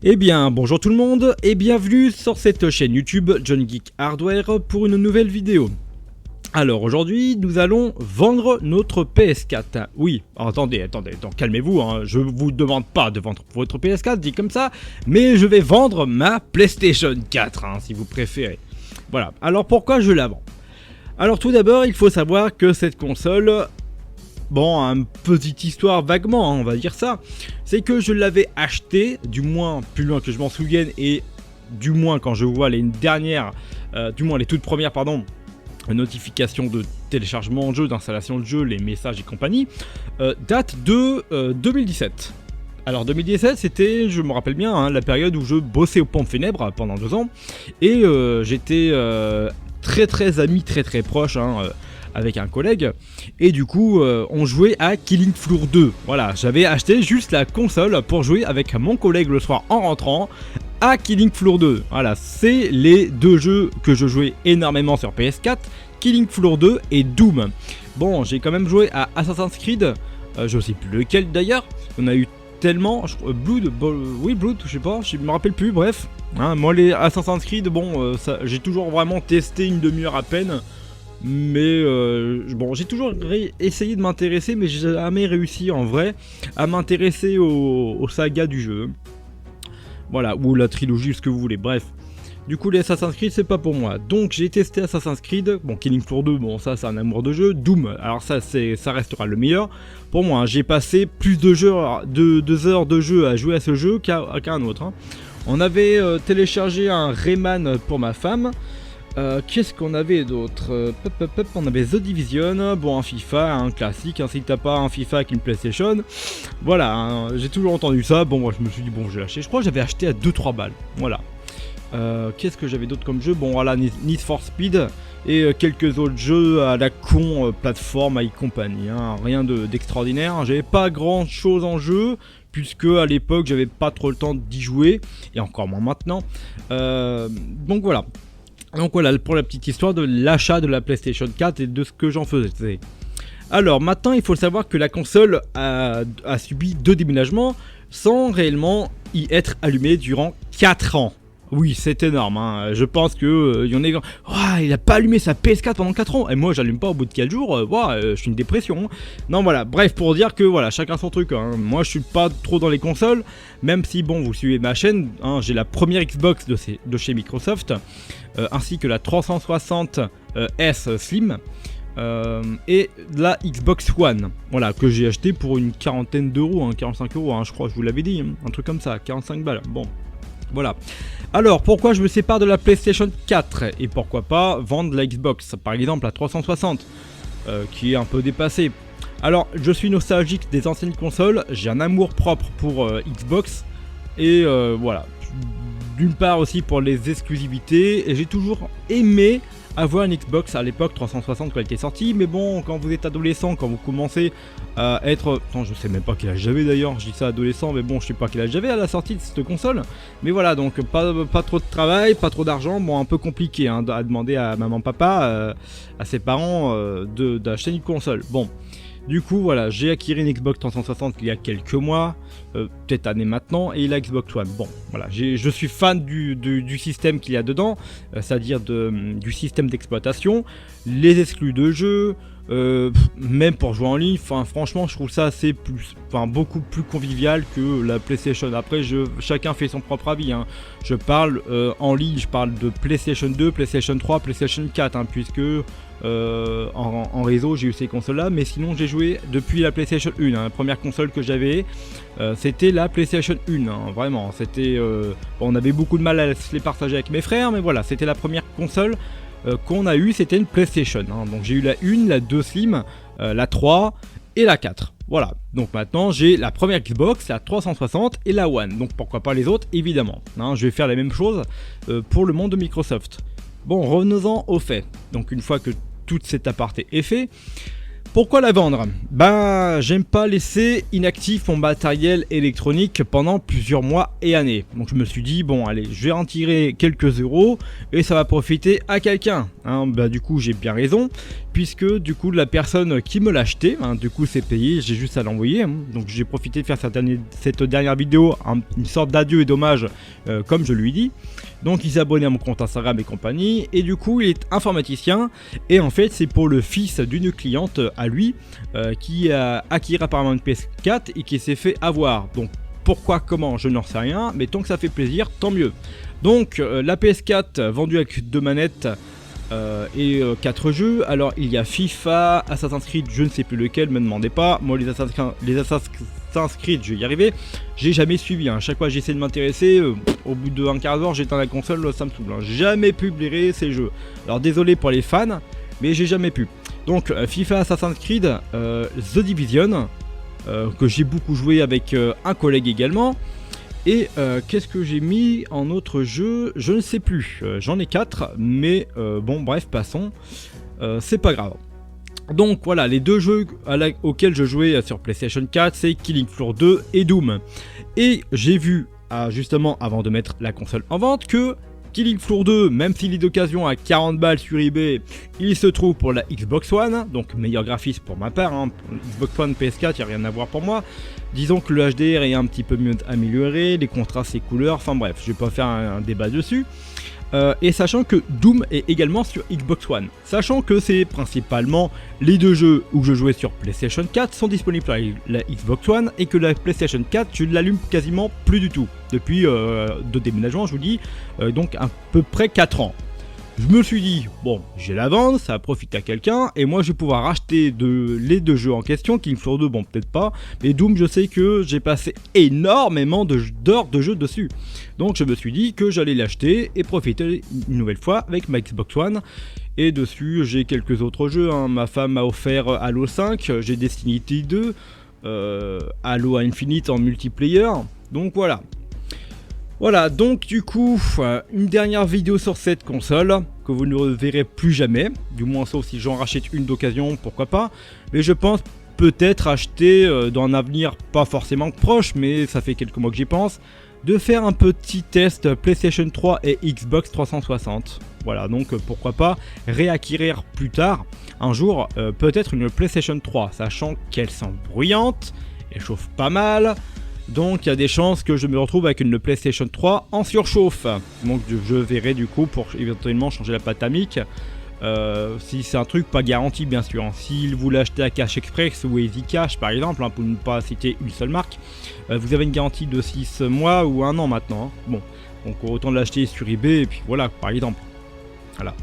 Eh bien, bonjour tout le monde et bienvenue sur cette chaîne YouTube John Geek Hardware pour une nouvelle vidéo. Alors aujourd'hui, nous allons vendre notre PS4. Oui, attendez, calmez-vous, hein. Je vous demande pas de vendre votre PS4, dit comme ça, mais je vais vendre ma PlayStation 4, hein, si vous préférez. Voilà, alors pourquoi je la vends? Alors tout d'abord, il faut savoir que cette console... Bon, une petite histoire vaguement, hein, on va dire ça. C'est que je l'avais acheté, du moins plus loin que je m'en souvienne, et du moins quand je vois les dernières, du moins les toutes premières, pardon, notifications de téléchargement de jeu, d'installation de jeu, les messages et compagnie, date de 2017. Alors 2017, c'était, je me rappelle bien, hein, la période où je bossais aux pompes funèbres pendant 2 ans, et j'étais très ami, très proche, hein, avec un collègue, et du coup on jouait à Killing Floor 2. Voilà, j'avais acheté juste la console pour jouer avec mon collègue le soir en rentrant à Killing Floor 2. Voilà, c'est les deux jeux que je jouais énormément sur PS4, Killing Floor 2 et Doom. Bon, j'ai quand même joué à Assassin's Creed, je sais plus lequel d'ailleurs, on a eu tellement, Blood, je sais pas, je me rappelle plus, bref. Hein, moi les Assassin's Creed, bon, j'ai toujours vraiment testé une demi-heure à peine. Mais bon, j'ai toujours essayé de m'intéresser, mais j'ai jamais réussi en vrai à m'intéresser aux sagas du jeu. Voilà, ou la trilogie, ce que vous voulez, bref. Du coup, les Assassin's Creed, c'est pas pour moi. Donc, j'ai testé Assassin's Creed. Bon, Killing Floor 2, bon, ça, c'est un amour de jeu. Doom, alors ça restera le meilleur. Pour moi, hein, j'ai passé plus de heures de jeu à jouer à ce jeu qu'à un autre. Hein. On avait téléchargé un Rayman pour ma femme. Qu'est-ce qu'on avait d'autre? On avait The Division, bon un FIFA, un classique, hein, si t'as pas un FIFA avec une PlayStation. Voilà, hein, j'ai toujours entendu ça, bon moi je me suis dit bon je vais lâcher, je crois que j'avais acheté à 2-3 balles, voilà. Qu'est-ce que j'avais d'autre comme jeu? Bon voilà, Need for Speed et quelques autres jeux à la con, plateforme et compagnie, hein, rien d'extraordinaire, hein, j'avais pas grand chose en jeu, puisque à l'époque j'avais pas trop le temps d'y jouer, et encore moins maintenant, donc voilà. Donc voilà pour la petite histoire de l'achat de la PlayStation 4 et de ce que j'en faisais. Alors maintenant il faut savoir que la console a subi 2 déménagements sans réellement y être allumée durant 4 ans. Oui, c'est énorme, hein. Je pense que y en a... Oh, il a pas allumé sa PS4 pendant 4 ans. Et moi, j'allume pas au bout de 4 jours. Je suis une dépression. Non, voilà. Bref, pour dire que voilà, chacun son truc. Hein. Moi, je suis pas trop dans les consoles. Même si, bon, vous suivez ma chaîne. Hein, j'ai la première Xbox de chez Microsoft. Ainsi que la 360 S Slim. Et la Xbox One. Voilà, que j'ai acheté pour une quarantaine d'euros. Hein, 45 euros, hein, je crois, je vous l'avais dit. Hein, un truc comme ça, 45 balles. Bon. Voilà. Alors, pourquoi je me sépare de la PlayStation 4 et pourquoi pas vendre la Xbox, par exemple la 360, qui est un peu dépassée. Alors, je suis nostalgique des anciennes consoles, j'ai un amour propre pour Xbox, et voilà. D'une part aussi pour les exclusivités, et j'ai toujours aimé avoir une Xbox à l'époque 360 quand elle était sortie, mais bon, quand vous êtes adolescent, quand vous commencez à être... Attends, je sais même pas quel âge j'avais d'ailleurs, je dis ça adolescent, mais bon, je sais pas quel âge j'avais à la sortie de cette console, mais voilà, donc pas trop de travail, pas trop d'argent, bon, un peu compliqué hein, à demander à maman, papa, à ses parents d'acheter une console, bon. Du coup, voilà, j'ai acquis une Xbox 360 il y a quelques mois, peut-être années maintenant, et la Xbox One. Bon, voilà, je suis fan du système qu'il y a dedans, c'est-à-dire du système d'exploitation, les exclus de jeu, même pour jouer en ligne. Enfin, franchement, je trouve ça beaucoup plus convivial que la PlayStation. Après, chacun fait son propre avis. Hein. Je parle en ligne, je parle de PlayStation 2, PlayStation 3, PlayStation 4, hein, puisque en réseau j'ai eu ces consoles là, mais sinon j'ai joué depuis la PlayStation 1, hein, la première console que j'avais c'était la PlayStation 1, hein, vraiment, c'était bon, on avait beaucoup de mal à se les partager avec mes frères, mais voilà, c'était la première console qu'on a eu, c'était une PlayStation, hein. Donc j'ai eu la 1, la 2 Slim, la 3 et la 4. Voilà, donc maintenant j'ai la première Xbox, la 360 et la One, donc pourquoi pas les autres évidemment, hein, je vais faire la même chose pour le monde de Microsoft. Bon, revenons-en aux faits. Donc une fois que toute cette aparté est fait, Pourquoi la vendre? Ben, j'aime pas laisser inactif mon matériel électronique pendant plusieurs mois et années. Donc je me suis dit, bon allez, je vais en tirer quelques euros et ça va profiter à quelqu'un. Hein, ben, du coup j'ai bien raison, puisque du coup la personne qui me l'a acheté, hein, du coup c'est payé, j'ai juste à l'envoyer. Hein. Donc j'ai profité de faire cette dernière vidéo, une sorte d'adieu et d'hommage, comme je lui dis. Donc il s'est abonné à mon compte Instagram et compagnie, et du coup il est informaticien, et en fait c'est pour le fils d'une cliente à lui, qui a acquis apparemment une PS4 et qui s'est fait avoir. Donc pourquoi, comment, je n'en sais rien, mais tant que ça fait plaisir, tant mieux. Donc la PS4 vendue avec 2 manettes et 4 jeux. Alors il y a FIFA, Assassin's Creed, je ne sais plus lequel, me demandez pas. Moi les Assassin's Creed, je vais y arriver. J'ai jamais suivi, hein. Chaque fois que j'essaie de m'intéresser, au bout de un quart d'heure j'éteins la console, ça me saoule. Hein. Jamais pu blairer ces jeux. Alors désolé pour les fans, mais j'ai jamais pu. Donc FIFA, Assassin's Creed, The Division, que j'ai beaucoup joué avec un collègue également. Et qu'est-ce que j'ai mis en autre jeu? Je ne sais plus. J'en ai 4, mais bon bref, passons. C'est pas grave. Donc voilà, les 2 jeux auxquels je jouais sur PlayStation 4, c'est Killing Floor 2 et Doom. Et j'ai vu, justement avant de mettre la console en vente, que Killing Floor 2, même s'il est d'occasion à 40 balles sur eBay, il se trouve pour la Xbox One, donc meilleur graphisme pour ma part, hein. Xbox One, PS4, il n'y a rien à voir pour moi. Disons que le HDR est un petit peu mieux amélioré, les contrastes et couleurs, enfin bref, je vais pas faire un débat dessus. Et sachant que Doom est également sur Xbox One. Sachant que c'est principalement les 2 jeux où je jouais sur PlayStation 4 sont disponibles sur la Xbox One, et que la PlayStation 4 je ne l'allume quasiment plus du tout. Depuis de déménagement, je vous dis, donc à peu près 4 ans. Je me suis dit, bon, j'ai la vendre, ça va profiter à quelqu'un, et moi je vais pouvoir acheter les 2 jeux en question. Killing Floor 2, bon peut-être pas, mais Doom je sais que j'ai passé énormément d'heures de jeu dessus. Donc je me suis dit que j'allais l'acheter et profiter une nouvelle fois avec ma Xbox One. Et dessus j'ai quelques autres jeux, hein. Ma femme m'a offert Halo 5, j'ai Destiny 2, Halo Infinite en multiplayer, donc voilà. Voilà, donc du coup, une dernière vidéo sur cette console, que vous ne reverrez plus jamais, du moins sauf si j'en rachète une d'occasion, pourquoi pas, mais je pense peut-être acheter dans un avenir pas forcément proche, mais ça fait quelques mois que j'y pense, de faire un petit test PlayStation 3 et Xbox 360. Voilà, donc pourquoi pas réacquérir plus tard, un jour, peut-être une PlayStation 3, sachant qu'elle sent bruyante, elle chauffe pas mal. Donc il y a des chances que je me retrouve avec une PlayStation 3 en surchauffe. Donc je verrai du coup pour éventuellement changer la pâte thermique. Si c'est un truc pas garanti bien sûr. Si vous l'achetez à Cash Express ou Easy Cash par exemple, hein, pour ne pas citer une seule marque, vous avez une garantie de 6 mois ou 1 an maintenant. Hein. Bon, donc autant l'acheter sur eBay et puis voilà par exemple. Voilà.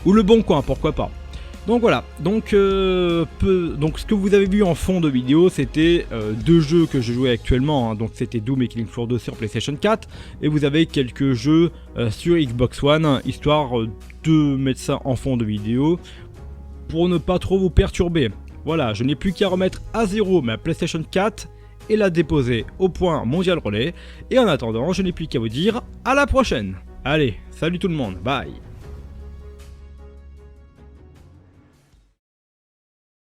Ou le Bon Coin, pourquoi pas. Donc voilà, donc ce que vous avez vu en fond de vidéo, c'était 2 jeux que je jouais actuellement, hein. Donc c'était Doom et Killing Floor 2 sur PlayStation 4, et vous avez quelques jeux sur Xbox One, histoire de mettre ça en fond de vidéo, pour ne pas trop vous perturber. Voilà, je n'ai plus qu'à remettre à zéro ma PlayStation 4, et la déposer au point Mondial Relais, et en attendant, je n'ai plus qu'à vous dire à la prochaine. Allez, salut tout le monde, bye.